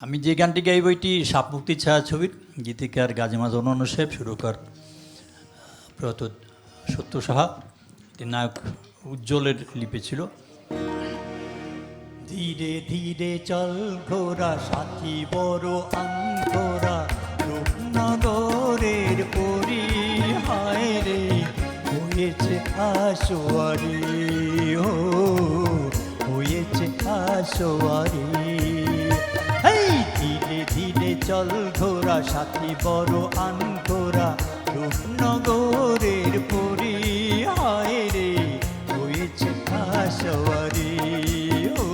আমি যে গানটি গাইব এটি সাপমুক্তি ছায়াছবির গীতিকার গাজী মাজহারুল অনন্য সাহেব, সুরকার প্রয়াত সত্য সাহা, এটি নায়ক উজ্জ্বলের লিপি ছিল। ধীরে ধীরে চল ঘোরা সাথী বড় আঙ্করা, রূপনগরের পরি হায় রে হয়েছে আসোয়ারি, ও হয়েছে আসোয়ারি। ধীরে ধীরে চল ঘোরা সাথী বড় আঙ্করা, রূপনগরের পরি হায় রে হয়েছে আসোয়ারি, ও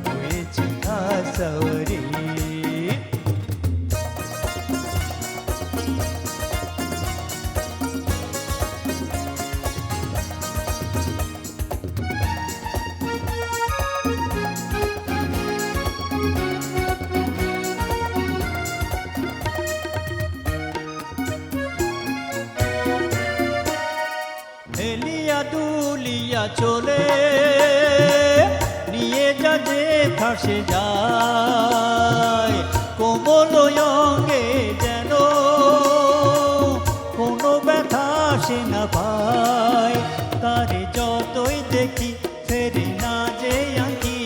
হয়েছে আসোয়ারি। হেলিয়া দুলিয়া চলে নিয়ে যা যে ভাসে যায়, কোমল অঙ্গে যেন কোনো ব্যথা সে না পায়। তারে যতই দেখি ফেরে না যে আঁকি,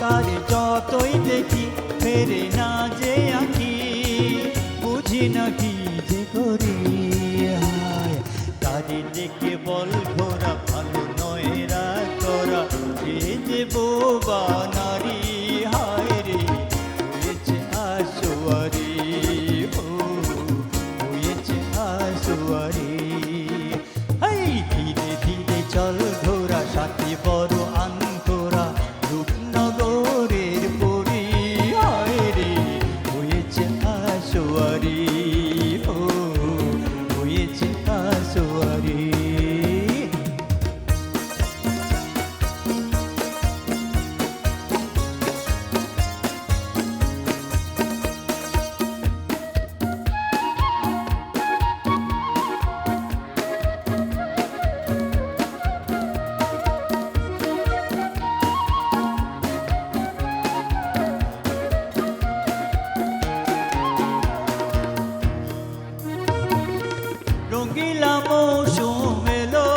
তারে যতই দেখি ফেরে না যে আঁকি, বুঝি না কি যে করি হায়। তারে দেখে বল ঘোরা ভালো নয় রাগ করা, এ যে বোবা নারী হায় রে হয়েছে আসোয়ারি, ও হয়েছে আসোয়ারি। ধীরে ধীরে চল ঘোরা সাথী বড় আঙ্করা, রূপনগরের পরি হায় রে হয়েছে আসোয়ারি, ও হয়েছে আসোয়ারি। রঙ্গিলা মৌসুম এলো,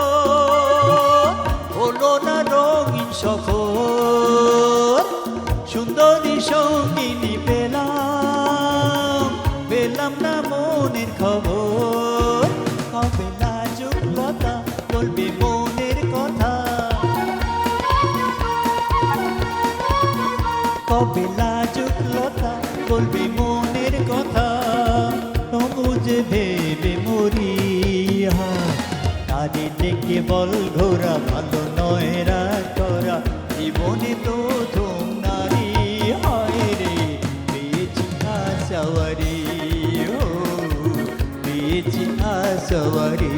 হলো না রঙিন সফর, সুন্দরী সঙ্গিনী পেলাম, পেলাম না মনের খবর। কবে লাজুক লতা বলবে মনের কথা, কবে লাজুক লতা বলবে মনের কথা, বুঝে ভেবে মরি হায়। তারে ডেকে বল ঘোরা ভালো নয় রাগ করা, জীবনে তো ধুম নারী হয় রে পেয়েছি আসোয়ারি, ও পেয়েছি আসোয়ারি।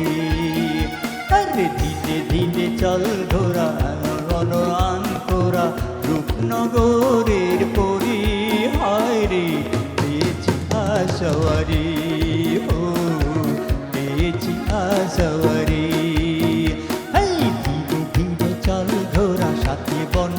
আরে ধীরে ধীরে চল ঘোরা রণ আঙ্করা, রূপনগরের পরি হায় রে পেয়েছি আসোয়ারি, ও পেয়েছি আসোয়ারি। ধীরে ধীরে চল ঘোরা সাথী বন